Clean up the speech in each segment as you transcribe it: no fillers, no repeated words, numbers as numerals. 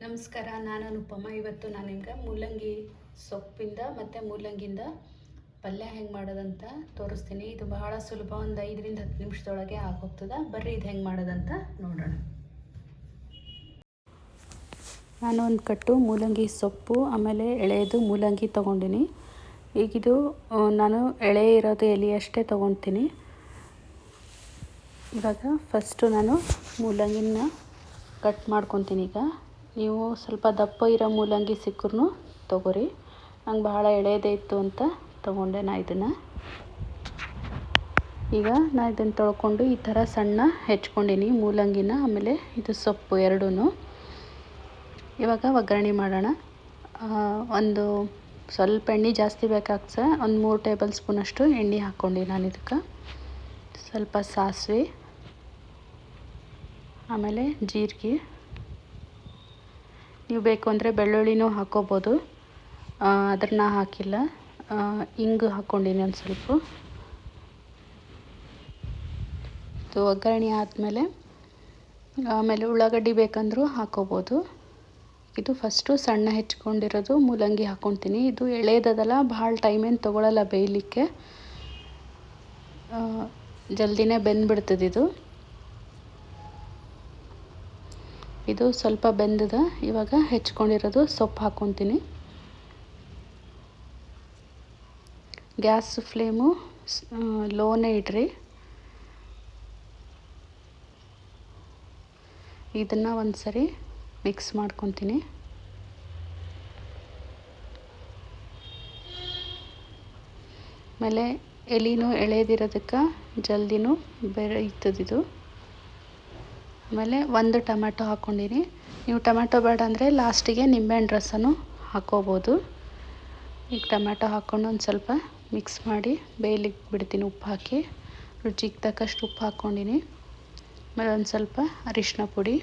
ನಮಸ್ಕಾರ, ನಾನು ಅನುಪಮ. ಇವತ್ತು ನಾನು ನಿಮ್ಗೆ ಮೂಲಂಗಿ ಸೊಪ್ಪಿಂದ ಮತ್ತು ಮೂಲಂಗಿಯಿಂದ ಪಲ್ಯ ಹೆಂಗೆ ಮಾಡೋದಂತ ತೋರಿಸ್ತೀನಿ. ಇದು ಬಹಳ ಸುಲಭ, ಒಂದು 5ರಿಂದ 10 ನಿಮಿಷದೊಳಗೆ ಆಗೋಗ್ತದೆ. ಬರ್ರಿ ಇದು ಹೆಂಗೆ ಮಾಡೋದಂತ ನೋಡೋಣ. ನಾನು ಒಂದು ಕಟ್ಟು ಮೂಲಂಗಿ ಸೊಪ್ಪು ಆಮೇಲೆ ಎಳೆಯದು ಮೂಲಂಗಿ ತೊಗೊಂಡಿನಿ. ಈಗಿದು ನಾನು ಎಳೆ ಇರೋದು ಎಲೆಯಷ್ಟೇ ತೊಗೊತೀನಿ. ಇವಾಗ ಫಸ್ಟು ನಾನು ಮೂಲಂಗಿನ ಕಟ್ ಮಾಡ್ಕೊತೀನಿ. ಈಗ ನೀವು ಸ್ವಲ್ಪ ದಪ್ಪ ಇರೋ ಮೂಲಂಗಿ ಸಿಕ್ಕರೂ ತೊಗೊರಿ. ನಂಗೆ ಬಹಳ ಎಳೆಯದೇ ಇತ್ತು ಅಂತ ತೊಗೊಂಡೆ ನಾ ಇದನ್ನು. ಈಗ ನಾನು ಇದನ್ನು ತೊಳ್ಕೊಂಡು ಈ ಥರ ಸಣ್ಣ ಹೆಚ್ಕೊಂಡಿನಿ ಮೂಲಂಗಿನ, ಆಮೇಲೆ ಇದು ಸೊಪ್ಪು ಎರಡೂ. ಇವಾಗ ಒಗ್ಗರಣೆ ಮಾಡೋಣ. ಒಂದು ಸ್ವಲ್ಪ ಎಣ್ಣೆ ಜಾಸ್ತಿ ಬೇಕಾಗ್ತದೆ. ಒಂದು 3 ಟೇಬಲ್ ಸ್ಪೂನಷ್ಟು ಎಣ್ಣೆ ಹಾಕ್ಕೊಂಡು ನಾನು ಇದಕ್ಕೆ ಸ್ವಲ್ಪ ಸಾಸಿವೆ, ಆಮೇಲೆ ಜೀರಿಗೆ, ನೀವು ಬೇಕು ಅಂದರೆ ಬೆಳ್ಳುಳ್ಳಿನೂ ಹಾಕ್ಕೋಬೋದು, ಅದನ್ನ ಹಾಕಿಲ್ಲ. ಇಂಗು ಹಾಕ್ಕೊಂಡಿನಿ ಒಂದು ಸ್ವಲ್ಪ. ಇದು ಒಗ್ಗರಣೆ ಆಮೇಲೆ ಉಳ್ಳಾಗಡ್ಡಿ ಬೇಕಂದ್ರೂ ಹಾಕ್ಕೋಬೋದು. ಇದು ಫಸ್ಟು ಸಣ್ಣ ಹೆಚ್ಕೊಂಡಿರೋದು ಮೂಲಂಗಿ ಹಾಕ್ಕೊತೀನಿ. ಇದು ಎಳೆದದಲ್ಲ, ಭಾಳ ಟೈಮೇನು ತೊಗೊಳ್ಳಲ್ಲ ಬೇಯಲಿಕ್ಕೆ, ಜಲ್ದಿನೇ ಬೆಂದ್ಬಿಡ್ತದೆ ಇದು. ಇದು ಸ್ವಲ್ಪ ಬೆಂದದ. ಇವಾಗ ಹೆಚ್ಕೊಂಡಿರೋದು ಸೊಪ್ಪು ಹಾಕ್ಕೊತೀನಿ. ಗ್ಯಾಸ್ ಫ್ಲೇಮು ಲೋನೇ ಇಡ್ರಿ. ಇದನ್ನು ಒಂದು ಸರಿ ಮಿಕ್ಸ್ ಮಾಡ್ಕೊತೀನಿ. ಆಮೇಲೆ ಎಲೆನೂ ಎಳೆದಿರೋದಕ್ಕೆ ಜಲ್ದಿನೂ ಬೇಯ್ತದಿದು. ಆಮೇಲೆ ಒಂದು ಟೊಮೆಟೊ ಹಾಕ್ಕೊಂಡಿನಿ. ನೀವು ಟೊಮೆಟೊ ಬೇಡ ಅಂದರೆ ಲಾಸ್ಟಿಗೆ ನಿಂಬೆಹಣ್ಣು ರಸನೂ ಹಾಕ್ಕೋಬೋದು. ಈಗ ಟೊಮೆಟೊ ಹಾಕ್ಕೊಂಡು ಒಂದು ಸ್ವಲ್ಪ ಮಿಕ್ಸ್ ಮಾಡಿ ಬೇಯಲಿಕ್ಕೆ ಬಿಡ್ತೀನಿ. ಉಪ್ಪು ಹಾಕಿ ರುಚಿಗೆ ತಕ್ಕಷ್ಟು ಉಪ್ಪು ಹಾಕ್ಕೊಂಡಿನಿ. ಆಮೇಲೆ ಒಂದು ಸ್ವಲ್ಪ ಅರಿಶಿನ ಪುಡಿ,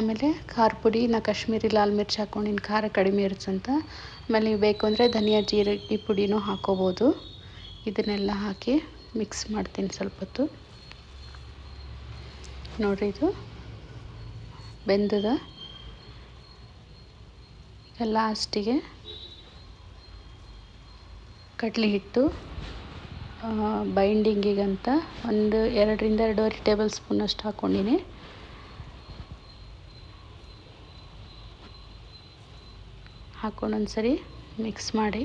ಆಮೇಲೆ ಖಾರ ಪುಡಿ. ನಾ ಕಾಶ್ಮೀರಿ ಲಾಲ್ ಮಿರ್ಚ್ ಹಾಕ್ಕೊಂಡಿನಿ, ಖಾರ ಕಡಿಮೆ ಇರುತ್ತಂತ. ಆಮೇಲೆ ನೀವು ಬೇಕು ಅಂದರೆ ಧನಿಯಾ ಜೀರಿಗೆ ಪುಡಿನೂ ಹಾಕ್ಕೋಬೋದು. ಇದನ್ನೆಲ್ಲ ಹಾಕಿ ಮಿಕ್ಸ್ ಮಾಡ್ತೀನಿ ಸ್ವಲ್ಪ ಹೊತ್ತು. ನೋಡಿರಿ, ಇದು ಬೆಂದದ. ಈಗ ಲಾಸ್ಟಿಗೆ ಕಡಲೆ ಹಿಟ್ಟು ಬೈಂಡಿಂಗಿಗಂತ ಒಂದು 2ರಿಂದ 2.5 ಟೇಬಲ್ ಸ್ಪೂನಷ್ಟು ಹಾಕ್ಕೊಂಡಿನಿ. ಹಾಕ್ಕೊಂಡು ಒಂದು ಸರಿ ಮಿಕ್ಸ್ ಮಾಡಿ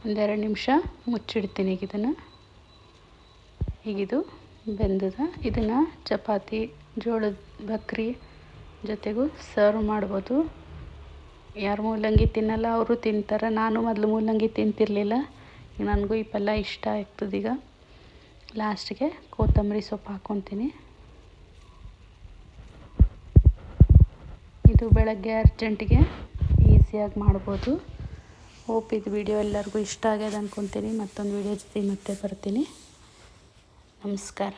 ಒಂದೆರಡು ನಿಮಿಷ ಮುಚ್ಚಿಡ್ತೀನಿ. ಈಗ ಇದನ್ನು ಈಗಿದು ಬೆಂದದ. ಇದನ್ನು ಚಪಾತಿ, ಜೋಳದ ಭಕ್ರಿ ಜೊತೆಗೂ ಸರ್ವ್ ಮಾಡ್ಬೋದು. ಯಾರು ಮೂಲಂಗಿ ತಿನ್ನಲ್ಲ ಅವರು ತಿಂತಾರೆ. ನಾನು ಮೊದಲು ಮೂಲಂಗಿ ತಿಂತಿರಲಿಲ್ಲ, ನನಗೂ ಈ ಪಲ್ಯ ಇಷ್ಟ ಆಗ್ತದೆ. ಈಗ ಲಾಸ್ಟಿಗೆ ಕೊತ್ತಂಬರಿ ಸೊಪ್ಪು ಹಾಕ್ಕೊತೀನಿ. ಇದು ಬೆಳಗ್ಗೆ ಅರ್ಜೆಂಟಿಗೆ ಈಸಿಯಾಗಿ ಮಾಡ್ಬೋದು. ಹೋಪ್ ಇದು ವಿಡಿಯೋ ಎಲ್ಲರಿಗೂ ಇಷ್ಟ ಆಗ್ಯದ ಅಂದ್ಕೊತೀನಿ. ಮತ್ತೊಂದು ವಿಡಿಯೋ ಜೊತೆ ಮತ್ತೆ ಬರ್ತೀನಿ. ನಮಸ್ಕಾರ.